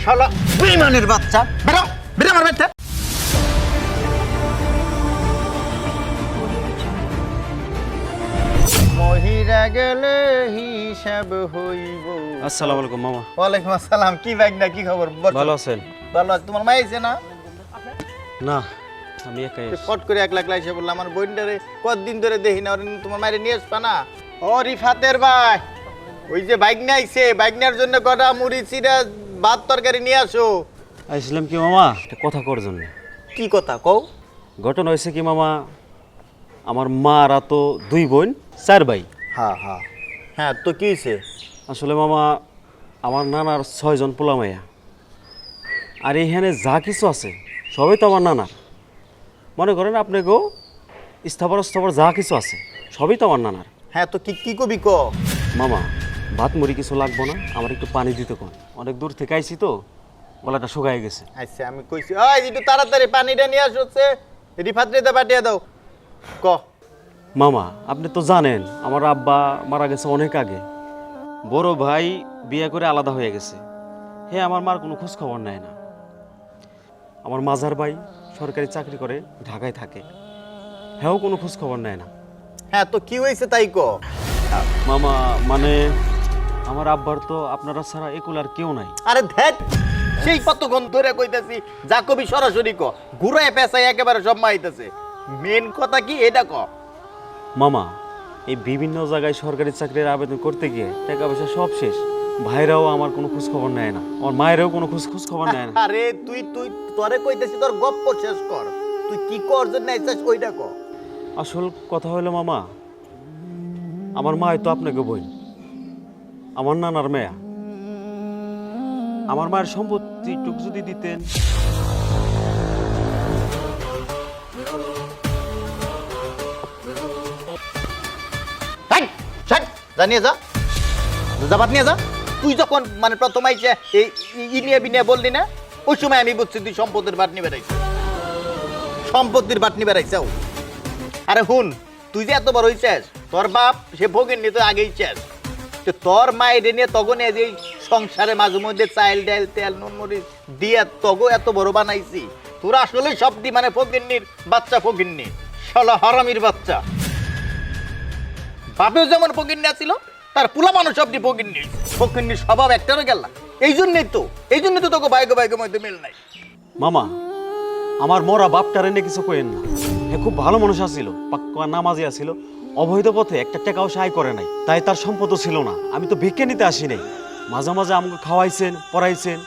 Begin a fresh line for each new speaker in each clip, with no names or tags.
শালা বেঈমানের বাচ্চা, বেরো বেরো আমার বাড়িতে। মহিরা গেলে হিসাব হইব।
আসসালামু আলাইকুম মামা।
ওয়ালাইকুম আসসালাম। কি ভাই না কি খবর?
ভালো আছেন?
ভালো আছি। তোমার মা আইছে না?
না, আমি একাই আছি।
ফট করে একলা একলা এসে বললাম আমার বোনটারে কতদিন ধরে দেখি না, ওরে তোমার মায়ের নিয়ে আসবা না? ও রিফাতের ভাই, ওই যে বাইক নিয়ে আইছে, বাইকনার জন্য কটা মুড়ি চিরা ভাত তরকারি নিয়ে আসো।
আইছিলাম কি মামা একটা কথা কর জন্য।
কি কথা কও?
ঘটনা হয়েছে কি মামা, আমার মারা তো 2 বোন 4 ভাই।
হ্যাঁ হ্যাঁ হ্যাঁ, তো কি হয়েছে?
আসলে মামা আমার নানার 6 জন পোলা মাইয়া, আর এইখানে যা কিছু আছে সবই তো আমার নানার। মনে করেন আপনি গো স্থাবর যা কিছু আছে সবই তো আমার নানার।
হ্যাঁ, তো কি কি কবি ক?
মামা ভাত মুড়ি কিছু লাগবো না, আমার একটু পানি দিতে কোন, অনেক দূর থেকে আইছি তো গলাটা শুকায় গেছে।
আচ্ছা আমি কইছি ওই একটু তাড়াতাড়ি পানিটা নিয়ে আসছে, রিফাত রেতে পাঠিয়ে দাও। ক
মামা আপনি তো জানেন আমার আব্বা মারা গেছে অনেক আগে, বড় ভাই বিয়ে করে আলাদা হয়ে গেছে। হে আমার মার কোনো খোঁজ খবর নেয় না। আমার মাজার ভাই সরকারি চাকরি করে ঢাকায় থাকে, হ্যাঁ কোনো খোঁজ খবর নেয় না।
হ্যাঁ, তো কি হয়েছে তাই ক।
মামা মানে আমার আব্বার তো আপনারা ছাড়া একুল আর কেউ নাই।
আরে ধ্যাত, সেই কতক্ষণ ধরে কইতাছি যা কবি সরাসরি ক, ঘুরায় পেঁচায় একেবারে সব মাইতেছে। মেন কথা কি এটা ক।
মামা এই বিভিন্ন জায়গায় সরকারি চাকরির আবেদন করতে গিয়ে টাকা পয়সা সব শেষ, ভাইরাও আমার কোনো খোঁজ খবর নেয় না, আমার মায়েরও কোনো খোঁজ খবর নেয় না।
আরে তুই তুই তোরে কইতাছি তোর গপ্প শেষ কর, তুই কি কর জন্য আইছাস ওইটা ক।
আসল কথা হলো মামা, আমার মা তো আপনাকে বই, আমার নানার মেয়া, আমার মায়ের সম্পত্তি টুক যদি দিতেন।
জানিয়ে যা, জাবাত নিয়ে যা। তুই যখন মানে প্রথম আইসে এই ইনিয়ে বিনিয়ে বললি না, ওই সময় আমি বুঝছি তুই সম্পত্তির বাটনি বেড়াইছ, সম্পত্তির বাটনি বেড়াইছাও। আরে হুন, তুই যে এত বড় হইছিস, তোর বাপ সে ভোগের নিয়ে তো আগেই চাস, তো তোর মায়ের নিয়ে তখন এই সংসারে মাঝে মধ্যে চাইল ডাইল তেল নুন মরিচ দিয়ে তগো এত বড় বানাইছি। তোরা আসলে সবটি মানে ফকিন্নির বাচ্চা, ফকিন্নি শালা হারামির বাচ্চা। বাপেও যেমন ফকিন্নি ছিল, তার পুলা মানুষ সবটি ফকিন্নি, ফকিন্নির স্বভাব একটারও গেল না। এই জন্যই তো তোকে বাইকে মধ্যে মিল নাই।
মামা আমার মরা বাপটারে নিয়ে কিছু কইেন না, হে খুব ভালো মানুষ আছিল, পাক্কা নামাজি আছিল, অবৈধ পথে একটা টাকাও সাহায্য করে নাই, তাই তার সম্পদও ছিল না। আমি তো ভিক্ষে নিতে আসি নাই, মাঝে মাঝে আমাকে খাওয়াইছেন পড়াইছেন,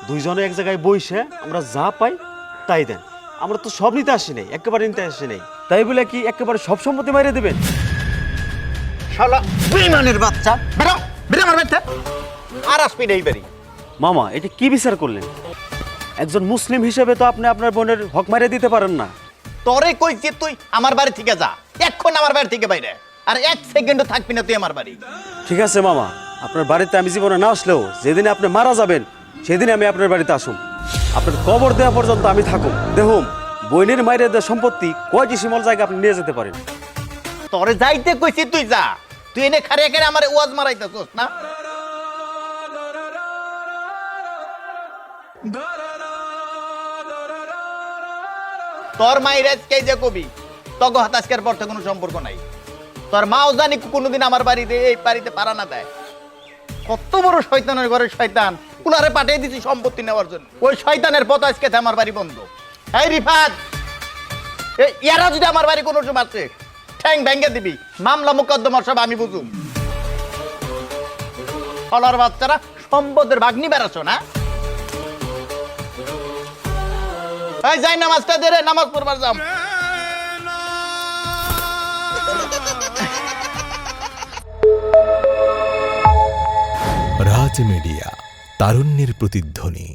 দুইজনে এক জায়গায় বইসে আমরা যা পাই তাই দেন। আমরা তো সব নিতে আসি নাই, একেবারে নিতে আসি নাই, তাই বলে কি একেবারে সব সম্পত্তি মাইরে দেবেন?
শালা বেঈমানের বাচ্চা, বেরো বেরো আমার বাড়িতে। আর আসবি না এই বাড়ি।
মামা এটা কি বিচার করলেন? একজন মুসলিম হিসেবে তো আপনি আপনার বোনের হক মারিয়ে দিতে পারেন না।
তোরে কইছি তুই আমার বাড়ি থেকে যা, এখন আমার বাড়ি থেকে বাইরে, আর 1 সেকেন্ডও থাকবি না তুই আমার বাড়ি।
ঠিক আছে মামা, আপনার বাড়িতে আমি জীবনে না আসলেও যেদিনে আপনি মারা যাবেন সেদিনে আমি আপনার বাড়িতে আসুম, আপনার কবর দেওয়া পর্যন্ত আমি থাকুম। দেখুন বইনের মায়ের দেওয়া সম্পত্তি কয়টি সীমল জায়গা আপনি নিয়ে যেতে পারেন।
তোরে যাইতে কইছি তুই যা, তুই এনে খারে খারে আমার ওয়াজ মারাইতেছস না। তোর মায়ের আজকে যে কবি তগো হাতাজকের পর থেকে কোনো সম্পর্ক নাই। তোর মাও জানি কোনোদিন আমার বাড়িতে এই বাড়িতে পারা না দেয়। কত বড় শয়তানের ঘরে শয়তান, উনারে পাঠিয়ে দিছি সম্পত্তি নেওয়ার জন্য। ওই শয়তানের পথ আজকে আমার বাড়ি বন্ধ। এই রিফাত, ইয়ারা যদি আমার বাড়ি কোনো সময় আসে ঠ্যাং ভেঙে দিবি, মামলা মোকদ্দমা সব আমি বুঝুম। ফলার বাচ্চারা সম্পদের ভাগ্নি বেড়াছো না। এই যাই নামাজটা দে রে, নামাজ পড়বার যাম।
রাজ মিডিয়া, তারুণ্যের প্রতিধ্বনি।